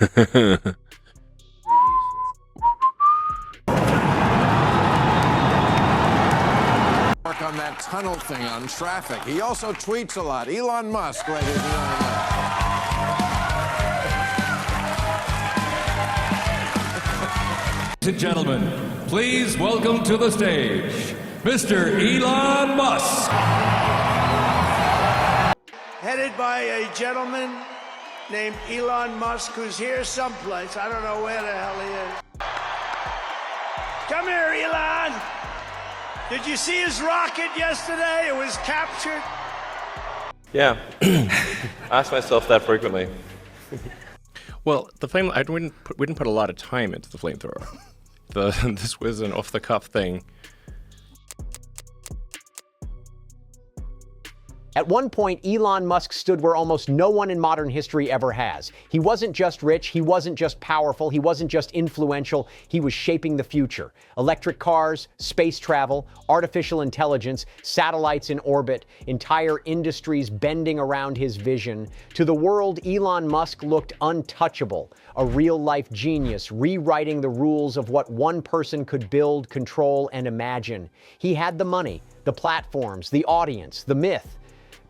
Work on that tunnel thing on traffic. He also tweets a lot. Elon Musk, ladies and gentlemen. Ladies and gentlemen, please welcome to the stage, Mr. Elon Musk. Headed by a gentleman named Elon Musk, who's here someplace. I don't know where the hell he is. Come here, Elon. Did you see his rocket yesterday? It was captured. Yeah, I ask myself that frequently. Well, the flame, we didn't put a lot of time into the flamethrower. This was an off-the-cuff thing. At one point, Elon Musk stood where almost no one in modern history ever has. He wasn't just rich, he wasn't just powerful, he wasn't just influential, he was shaping the future. Electric cars, space travel, artificial intelligence, satellites in orbit, entire industries bending around his vision. To the world, Elon Musk looked untouchable, a real-life genius, rewriting the rules of what one person could build, control, and imagine. He had the money, the platforms, the audience, the myth.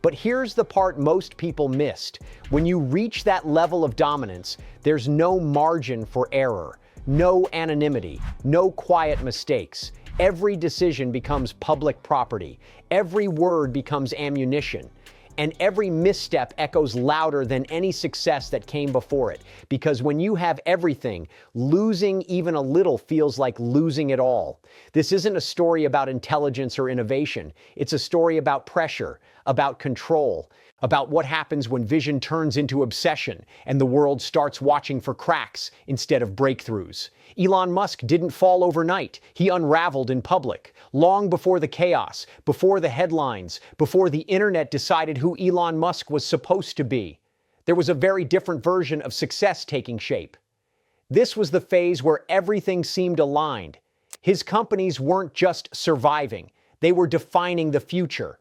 But here's the part most people missed. When you reach that level of dominance, there's no margin for error, no anonymity, no quiet mistakes. Every decision becomes public property. Every word becomes ammunition. And every misstep echoes louder than any success that came before it. Because when you have everything, losing even a little feels like losing it all. This isn't a story about intelligence or innovation. It's a story about pressure, about control, about what happens when vision turns into obsession and the world starts watching for cracks instead of breakthroughs. Elon Musk didn't fall overnight. He unraveled in public, long before the chaos, before the headlines, before the internet decided who Elon Musk was supposed to be. There was a very different version of success taking shape. This was the phase where everything seemed aligned. His companies weren't just surviving, they were defining the future.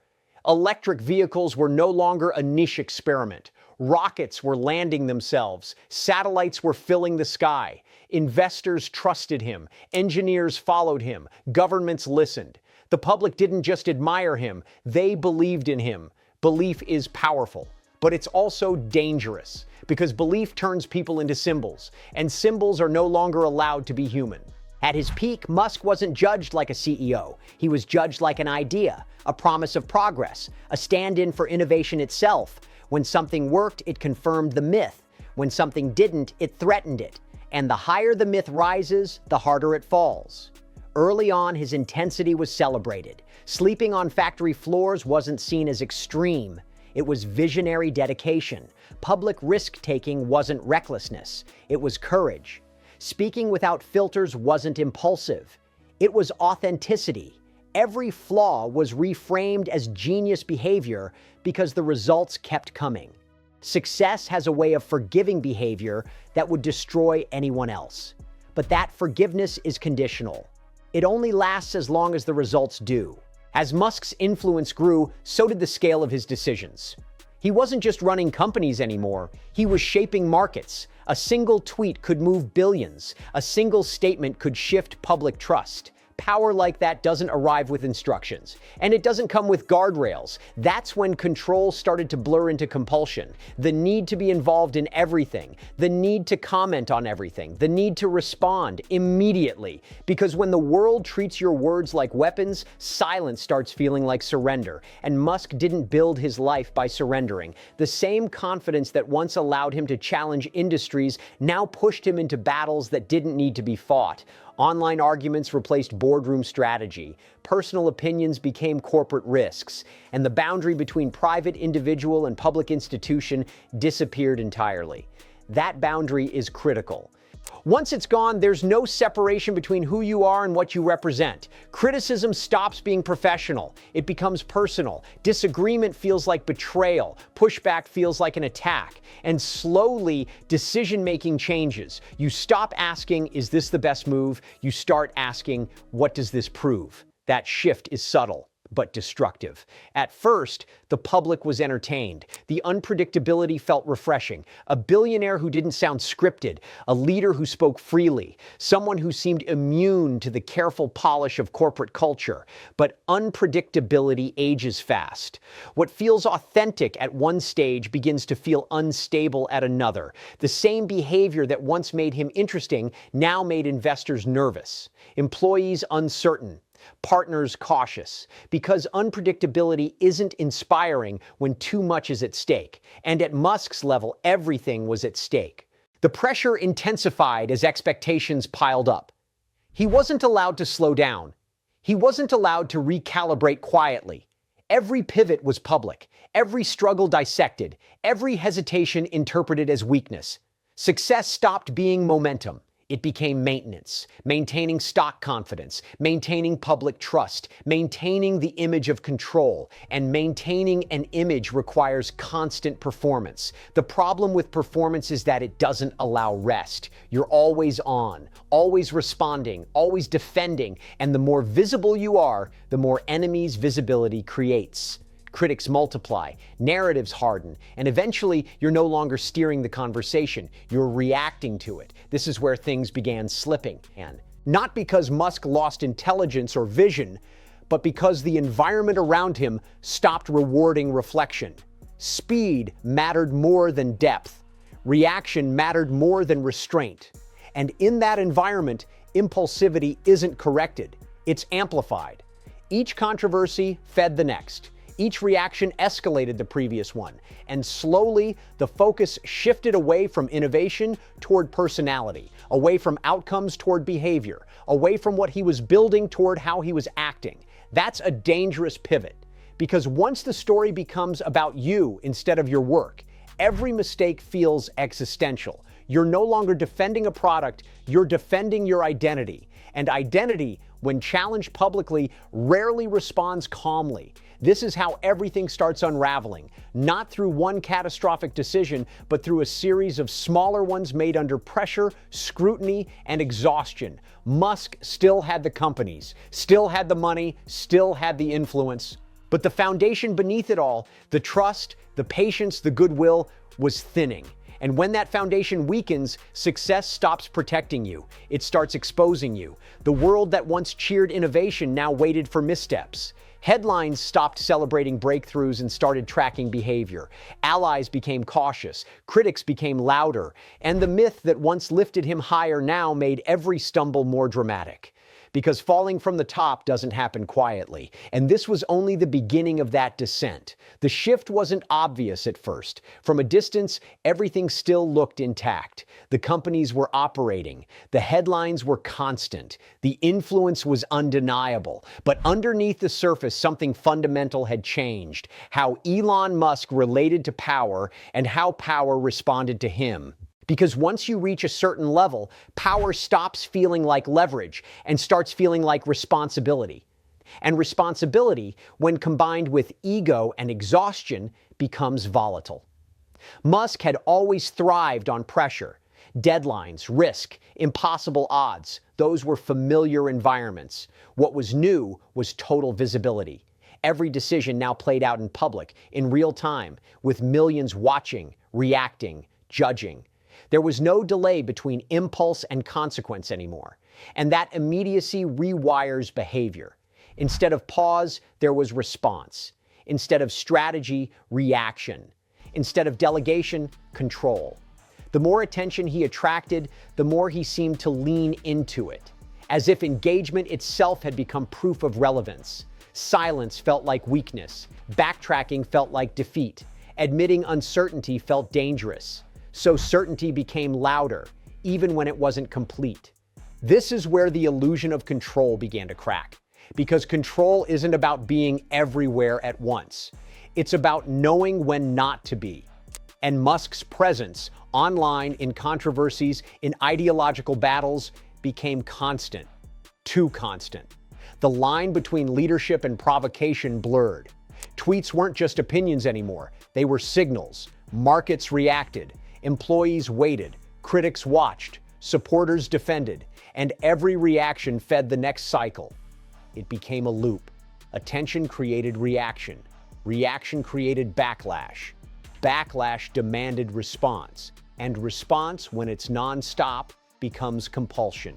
Electric vehicles were no longer a niche experiment. Rockets were landing themselves. Satellites were filling the sky. Investors trusted him. Engineers followed him. Governments listened. The public didn't just admire him, they believed in him. Belief is powerful, but it's also dangerous because belief turns people into symbols, and symbols are no longer allowed to be human. At his peak, Musk wasn't judged like a CEO. He was judged like an idea, a promise of progress, a stand-in for innovation itself. When something worked, it confirmed the myth. When something didn't, it threatened it. And the higher the myth rises, the harder it falls. Early on, his intensity was celebrated. Sleeping on factory floors wasn't seen as extreme. It was visionary dedication. Public risk-taking wasn't recklessness. It was courage. Speaking without filters wasn't impulsive. It was authenticity. Every flaw was reframed as genius behavior because the results kept coming. Success has a way of forgiving behavior that would destroy anyone else. But that forgiveness is conditional. It only lasts as long as the results do. As Musk's influence grew, so did the scale of his decisions. He wasn't just running companies anymore, he was shaping markets. A single tweet could move billions. A single statement could shift public trust. Power like that doesn't arrive with instructions, and it doesn't come with guardrails. That's when control started to blur into compulsion. The need to be involved in everything, the need to comment on everything, the need to respond immediately. Because when the world treats your words like weapons, silence starts feeling like surrender. And Musk didn't build his life by surrendering. The same confidence that once allowed him to challenge industries now pushed him into battles that didn't need to be fought. Online arguments replaced boardroom strategy. Personal opinions became corporate risks. And the boundary between private individual and public institution disappeared entirely. That boundary is critical. Once it's gone, there's no separation between who you are and what you represent. Criticism stops being professional. It becomes personal. Disagreement feels like betrayal. Pushback feels like an attack. And slowly, decision-making changes. You stop asking, is this the best move? You start asking, what does this prove? That shift is subtle, but destructive. At first, the public was entertained. The unpredictability felt refreshing. A billionaire who didn't sound scripted, a leader who spoke freely, someone who seemed immune to the careful polish of corporate culture. But unpredictability ages fast. What feels authentic at one stage begins to feel unstable at another. The same behavior that once made him interesting now made investors nervous, employees uncertain, partners cautious, because unpredictability isn't inspiring when too much is at stake. And at Musk's level, everything was at stake. The pressure intensified as expectations piled up. He wasn't allowed to slow down. He wasn't allowed to recalibrate quietly. Every pivot was public, every struggle dissected, every hesitation interpreted as weakness. Success stopped being momentum. It became maintenance, maintaining stock confidence, maintaining public trust, maintaining the image of control, and maintaining an image requires constant performance. The problem with performance is that it doesn't allow rest. You're always on, always responding, always defending, and the more visible you are, the more enemies visibility creates. Critics multiply, narratives harden, and eventually you're no longer steering the conversation, you're reacting to it. This is where things began slipping. And not because Musk lost intelligence or vision, but because the environment around him stopped rewarding reflection. Speed mattered more than depth. Reaction mattered more than restraint. And in that environment, impulsivity isn't corrected, it's amplified. Each controversy fed the next. Each reaction escalated the previous one, and slowly the focus shifted away from innovation toward personality, away from outcomes toward behavior, away from what he was building toward how he was acting. That's a dangerous pivot, because once the story becomes about you instead of your work, every mistake feels existential. You're no longer defending a product, you're defending your identity. And identity, when challenged publicly, rarely responds calmly. This is how everything starts unraveling, not through one catastrophic decision, but through a series of smaller ones made under pressure, scrutiny, and exhaustion. Musk still had the companies, still had the money, still had the influence. But the foundation beneath it all, the trust, the patience, the goodwill, was thinning. And when that foundation weakens, success stops protecting you. It starts exposing you. The world that once cheered innovation now waited for missteps. Headlines stopped celebrating breakthroughs and started tracking behavior. Allies became cautious. Critics became louder. And the myth that once lifted him higher now made every stumble more dramatic. Because falling from the top doesn't happen quietly. And this was only the beginning of that descent. The shift wasn't obvious at first. From a distance, everything still looked intact. The companies were operating. The headlines were constant. The influence was undeniable. But underneath the surface, something fundamental had changed. How Elon Musk related to power and how power responded to him. Because once you reach a certain level, power stops feeling like leverage and starts feeling like responsibility. And responsibility, when combined with ego and exhaustion, becomes volatile. Musk had always thrived on pressure. Deadlines, risk, impossible odds, those were familiar environments. What was new was total visibility. Every decision now played out in public, in real time, with millions watching, reacting, judging. There was no delay between impulse and consequence anymore, and that immediacy rewires behavior. Instead of pause, there was response. Instead of strategy, reaction. Instead of delegation, control. The more attention he attracted, the more he seemed to lean into it, as if engagement itself had become proof of relevance. Silence felt like weakness. Backtracking felt like defeat. Admitting uncertainty felt dangerous. So certainty became louder, even when it wasn't complete. This is where the illusion of control began to crack, because control isn't about being everywhere at once. It's about knowing when not to be. And Musk's presence, online, in controversies, in ideological battles, became constant, too constant. The line between leadership and provocation blurred. Tweets weren't just opinions anymore, they were signals. Markets reacted. Employees waited, critics watched, supporters defended, and every reaction fed the next cycle. It became a loop. Attention created reaction. Reaction created backlash. Backlash demanded response. And response, when it's nonstop, becomes compulsion.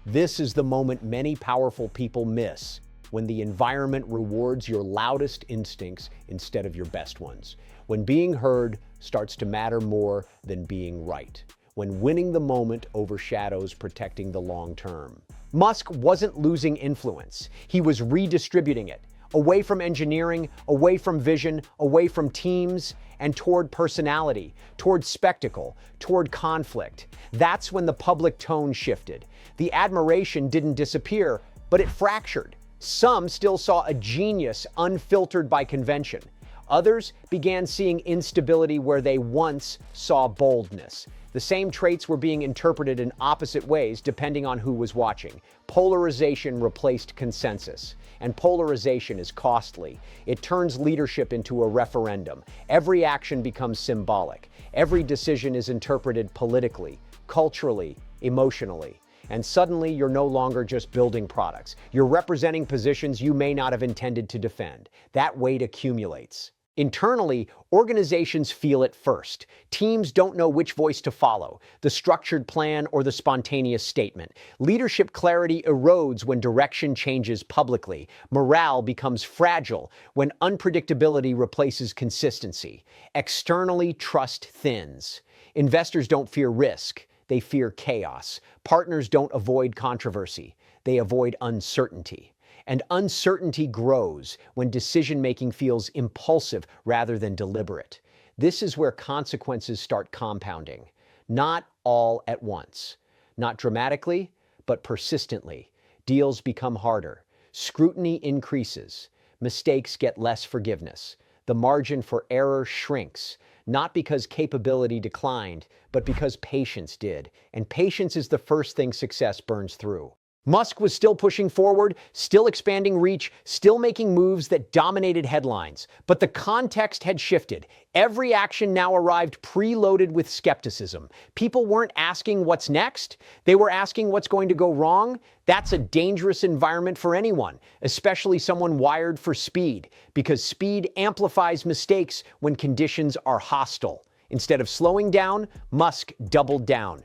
This is the moment many powerful people miss, when the environment rewards your loudest instincts instead of your best ones. When being heard starts to matter more than being right. When winning the moment overshadows protecting the long term. Musk wasn't losing influence. He was redistributing it. Away from engineering, away from vision, away from teams, and toward personality, toward spectacle, toward conflict. That's when the public tone shifted. The admiration didn't disappear, but it fractured. Some still saw a genius unfiltered by convention. Others began seeing instability where they once saw boldness. The same traits were being interpreted in opposite ways depending on who was watching. Polarization replaced consensus. And polarization is costly. It turns leadership into a referendum. Every action becomes symbolic. Every decision is interpreted politically, culturally, emotionally. And suddenly you're no longer just building products. You're representing positions you may not have intended to defend. That weight accumulates. Internally, organizations feel it first. Teams don't know which voice to follow, the structured plan or the spontaneous statement. Leadership clarity erodes when direction changes publicly. Morale becomes fragile when unpredictability replaces consistency. Externally, trust thins. Investors don't fear risk, they fear chaos. Partners don't avoid controversy, they avoid uncertainty. And uncertainty grows when decision-making feels impulsive rather than deliberate. This is where consequences start compounding. Not all at once. Not dramatically, but persistently. Deals become harder. Scrutiny increases. Mistakes get less forgiveness. The margin for error shrinks. Not because capability declined, but because patience did. And patience is the first thing success burns through. Musk was still pushing forward, still expanding reach, still making moves that dominated headlines. But the context had shifted. Every action now arrived preloaded with skepticism. People weren't asking what's next. They were asking what's going to go wrong. That's a dangerous environment for anyone, especially someone wired for speed, because speed amplifies mistakes when conditions are hostile. Instead of slowing down, Musk doubled down.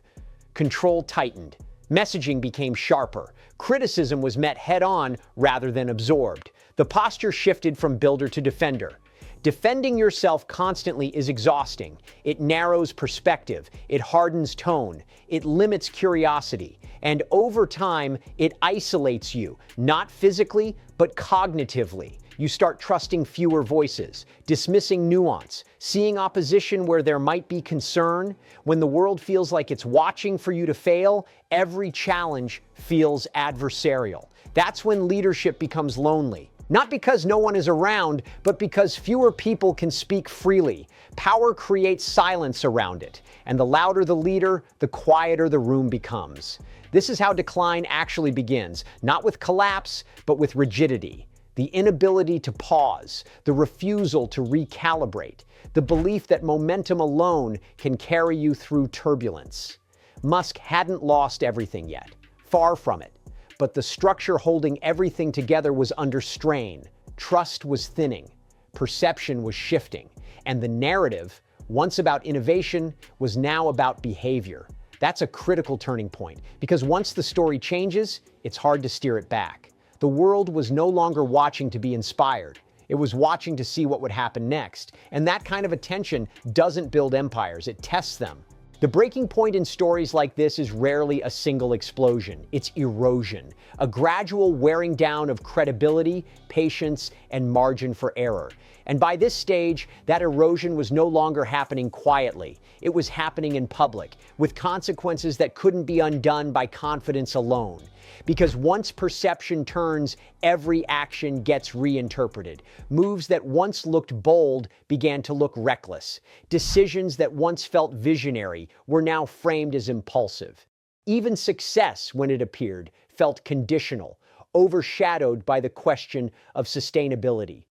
Control tightened. Messaging became sharper. Criticism was met head-on rather than absorbed. The posture shifted from builder to defender. Defending yourself constantly is exhausting. It narrows perspective. It hardens tone. It limits curiosity. And over time, it isolates you, not physically, but cognitively. You start trusting fewer voices, dismissing nuance, seeing opposition where there might be concern. When the world feels like it's watching for you to fail, every challenge feels adversarial. That's when leadership becomes lonely. Not because no one is around, but because fewer people can speak freely. Power creates silence around it, and the louder the leader, the quieter the room becomes. This is how decline actually begins, not with collapse, but with rigidity. The inability to pause, the refusal to recalibrate, the belief that momentum alone can carry you through turbulence. Musk hadn't lost everything yet, far from it, but the structure holding everything together was under strain. Trust was thinning, perception was shifting, and the narrative, once about innovation, was now about behavior. That's a critical turning point, because once the story changes, it's hard to steer it back. The world was no longer watching to be inspired. It was watching to see what would happen next. And that kind of attention doesn't build empires, it tests them. The breaking point in stories like this is rarely a single explosion. It's erosion, a gradual wearing down of credibility, patience, and margin for error. And by this stage, that erosion was no longer happening quietly. It was happening in public, with consequences that couldn't be undone by confidence alone. Because once perception turns, every action gets reinterpreted. Moves that once looked bold began to look reckless. Decisions that once felt visionary were now framed as impulsive. Even success, when it appeared, felt conditional, overshadowed by the question of sustainability.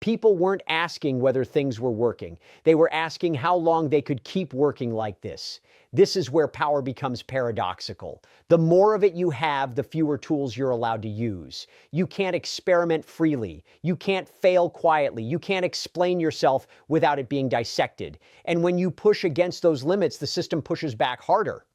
People weren't asking whether things were working. They were asking how long they could keep working like this. This is where power becomes paradoxical. The more of it you have, the fewer tools you're allowed to use. You can't experiment freely. You can't fail quietly. You can't explain yourself without it being dissected. And when you push against those limits, the system pushes back harder.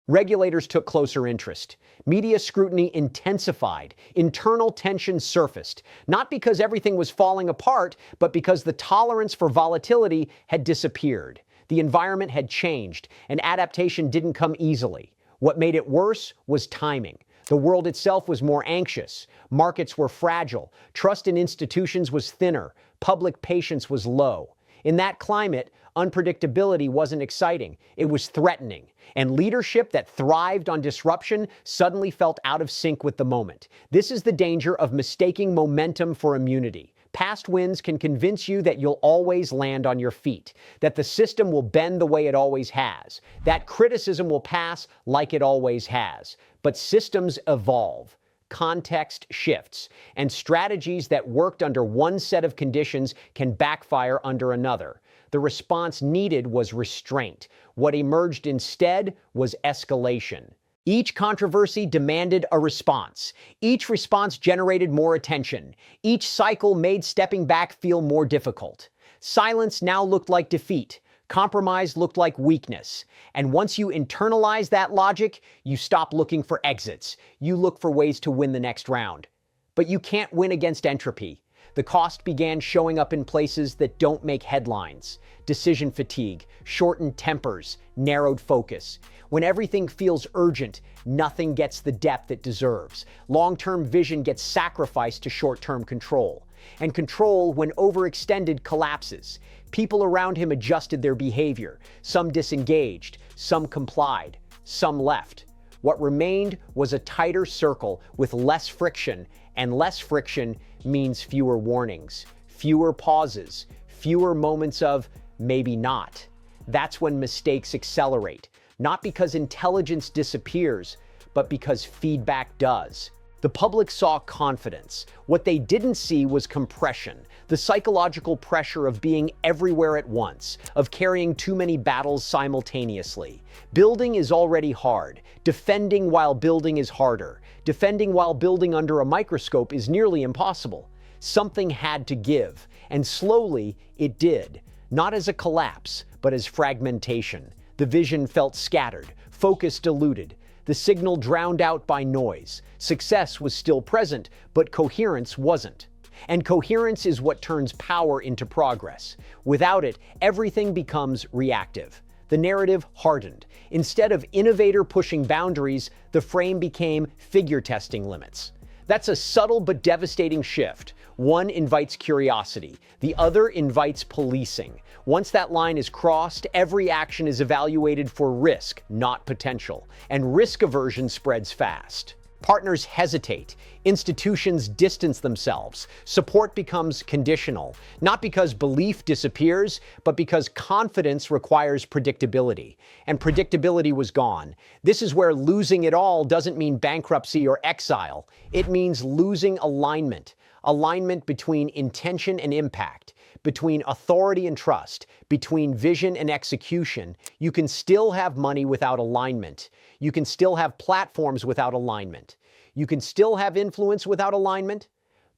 Regulators took closer interest. Media scrutiny intensified. Internal tension surfaced. Not because everything was falling apart, but because the tolerance for volatility had disappeared. The environment had changed, and adaptation didn't come easily. What made it worse was timing. The world itself was more anxious. Markets were fragile. Trust in institutions was thinner. Public patience was low. In that climate, unpredictability wasn't exciting. It was threatening. And leadership that thrived on disruption suddenly felt out of sync with the moment. This is the danger of mistaking momentum for immunity. Past wins can convince you that you'll always land on your feet, that the system will bend the way it always has, that criticism will pass like it always has. But systems evolve. Context shifts, and strategies that worked under one set of conditions can backfire under another. The response needed was restraint. What emerged instead was escalation. Each controversy demanded a response. Each response generated more attention. Each cycle made stepping back feel more difficult. Silence now looked like defeat. Compromise looked like weakness. And once you internalize that logic, you stop looking for exits. You look for ways to win the next round. But you can't win against entropy. The cost began showing up in places that don't make headlines. Decision fatigue, shortened tempers, narrowed focus. When everything feels urgent, nothing gets the depth it deserves. Long-term vision gets sacrificed to short-term control. And control, when overextended, collapses. People around him adjusted their behavior. Some disengaged, some complied, some left. What remained was a tighter circle with less friction, and less friction means fewer warnings, fewer pauses, fewer moments of maybe not. That's when mistakes accelerate, not because intelligence disappears, but because feedback does. The public saw confidence. What they didn't see was compression, the psychological pressure of being everywhere at once, of carrying too many battles simultaneously. Building is already hard. Defending while building is harder. Defending while building under a microscope is nearly impossible. Something had to give, and slowly it did. Not as a collapse, but as fragmentation. The vision felt scattered, focus diluted. The signal drowned out by noise. Success was still present, but coherence wasn't. And coherence is what turns power into progress. Without it, everything becomes reactive. The narrative hardened. Instead of innovator pushing boundaries, the frame became figure testing limits. That's a subtle but devastating shift. One invites curiosity, the other invites policing. Once that line is crossed, every action is evaluated for risk, not potential, and risk aversion spreads fast. Partners hesitate, institutions distance themselves, support becomes conditional, not because belief disappears, but because confidence requires predictability, and predictability was gone. This is where losing it all doesn't mean bankruptcy or exile. It means losing alignment. Alignment between intention and impact, between authority and trust, between vision and execution. You can still have money without alignment. You can still have platforms without alignment. You can still have influence without alignment.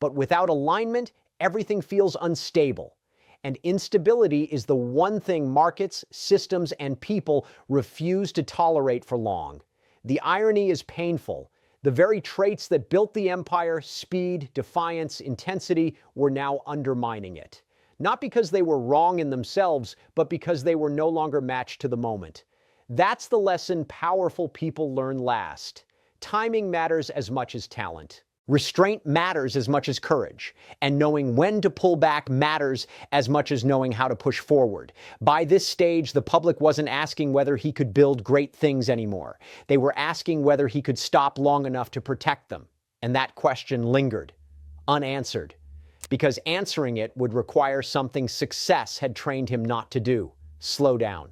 But without alignment, everything feels unstable. And instability is the one thing markets, systems, and people refuse to tolerate for long. The irony is painful. The very traits that built the empire, speed, defiance, intensity, were now undermining it. Not because they were wrong in themselves, but because they were no longer matched to the moment. That's the lesson powerful people learn last. Timing matters as much as talent. Restraint matters as much as courage, and knowing when to pull back matters as much as knowing how to push forward. By this stage, the public wasn't asking whether he could build great things anymore. They were asking whether he could stop long enough to protect them. And that question lingered, unanswered, because answering it would require something success had trained him not to do: slow down.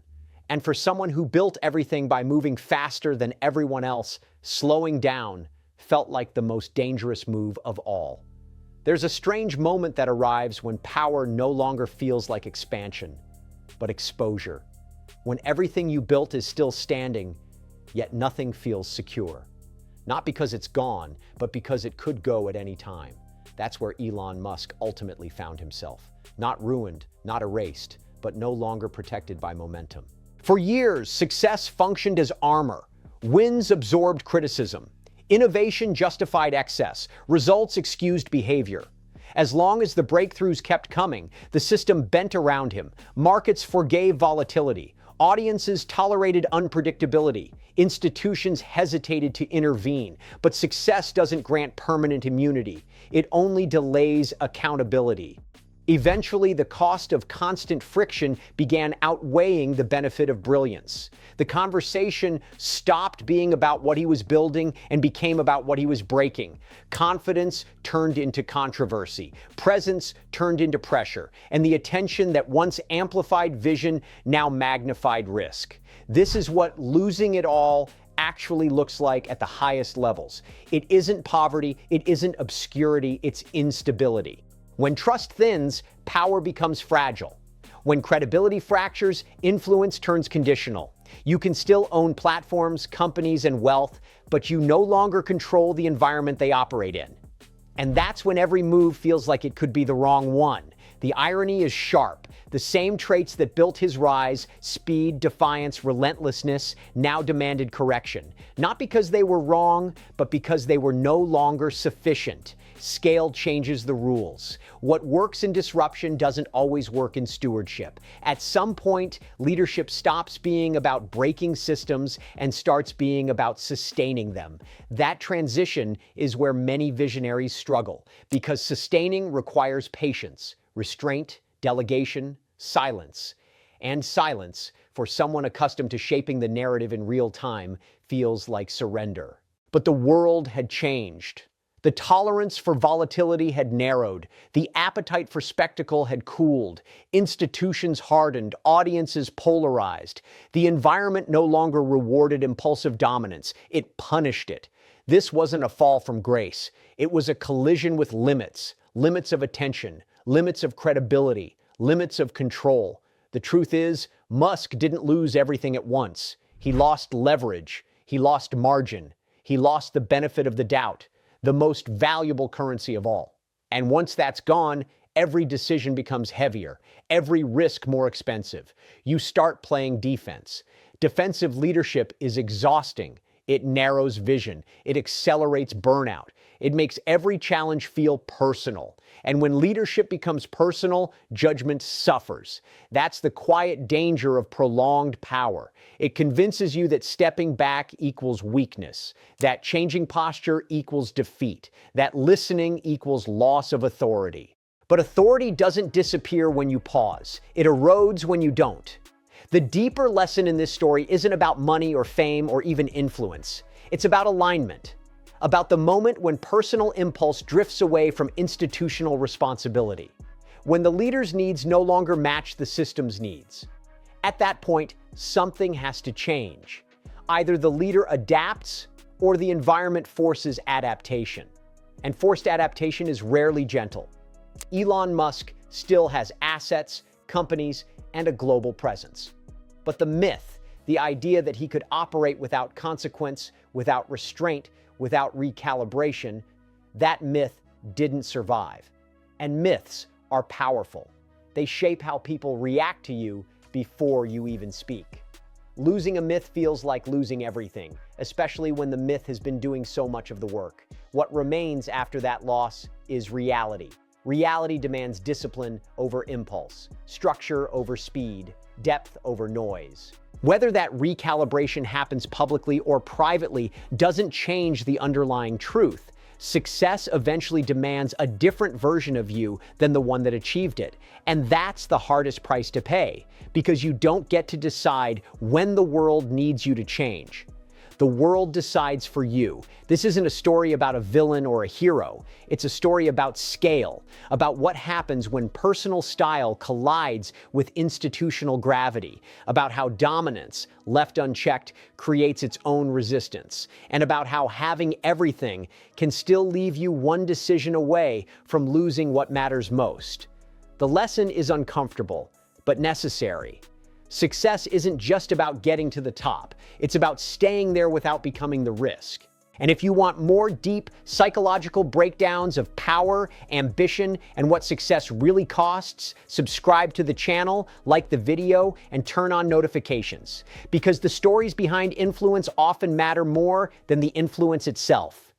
And for someone who built everything by moving faster than everyone else, slowing down felt like the most dangerous move of all. There's a strange moment that arrives when power no longer feels like expansion, but exposure. When everything you built is still standing, yet nothing feels secure. Not because it's gone, but because it could go at any time. That's where Elon Musk ultimately found himself. Not ruined, not erased, but no longer protected by momentum. For years, success functioned as armor. Wins absorbed criticism. Innovation justified excess. Results excused behavior. As long as the breakthroughs kept coming, the system bent around him. Markets forgave volatility. Audiences tolerated unpredictability. Institutions hesitated to intervene. But success doesn't grant permanent immunity. It only delays accountability. Eventually, the cost of constant friction began outweighing the benefit of brilliance. The conversation stopped being about what he was building and became about what he was breaking. Confidence turned into controversy. Presence turned into pressure. And the attention that once amplified vision now magnified risk. This is what losing it all actually looks like at the highest levels. It isn't poverty, it isn't obscurity, it's instability. When trust thins, power becomes fragile. When credibility fractures, influence turns conditional. You can still own platforms, companies, and wealth, but you no longer control the environment they operate in. And that's when every move feels like it could be the wrong one. The irony is sharp. The same traits that built his rise, speed, defiance, relentlessness, now demanded correction. Not because they were wrong, but because they were no longer sufficient. Scale changes the rules. What works in disruption doesn't always work in stewardship. At some point, leadership stops being about breaking systems and starts being about sustaining them. That transition is where many visionaries struggle, because sustaining requires patience, restraint, delegation, silence. And silence, for someone accustomed to shaping the narrative in real time, feels like surrender. But the world had changed. The tolerance for volatility had narrowed. The appetite for spectacle had cooled. Institutions hardened. Audiences polarized. The environment no longer rewarded impulsive dominance. It punished it. This wasn't a fall from grace. It was a collision with limits. Limits of attention. Limits of credibility. Limits of control. The truth is, Musk didn't lose everything at once. He lost leverage. He lost margin. He lost the benefit of the doubt. The most valuable currency of all. And once that's gone, every decision becomes heavier, every risk more expensive. You start playing defense. Defensive leadership is exhausting. It narrows vision. It accelerates burnout. It makes every challenge feel personal. And when leadership becomes personal, judgment suffers. That's the quiet danger of prolonged power. It convinces you that stepping back equals weakness, that changing posture equals defeat, that listening equals loss of authority. But authority doesn't disappear when you pause. It erodes when you don't. The deeper lesson in this story isn't about money or fame or even influence. It's about alignment. About the moment when personal impulse drifts away from institutional responsibility. When the leader's needs no longer match the system's needs. At that point, something has to change. Either the leader adapts or the environment forces adaptation. And forced adaptation is rarely gentle. Elon Musk still has assets, companies, and a global presence. But the myth, the idea that he could operate without consequence, without restraint, without recalibration, that myth didn't survive. And myths are powerful. They shape how people react to you before you even speak. Losing a myth feels like losing everything, especially when the myth has been doing so much of the work. What remains after that loss is reality. Reality demands discipline over impulse, structure over speed, depth over noise. Whether that recalibration happens publicly or privately doesn't change the underlying truth. Success eventually demands a different version of you than the one that achieved it. And that's the hardest price to pay, because you don't get to decide when the world needs you to change. The world decides for you. This isn't a story about a villain or a hero. It's a story about scale, about what happens when personal style collides with institutional gravity, about how dominance, left unchecked, creates its own resistance, and about how having everything can still leave you one decision away from losing what matters most. The lesson is uncomfortable, but necessary. Success isn't just about getting to the top. It's about staying there without becoming the risk. And if you want more deep psychological breakdowns of power, ambition, and what success really costs, subscribe to the channel, like the video, and turn on notifications. Because the stories behind influence often matter more than the influence itself.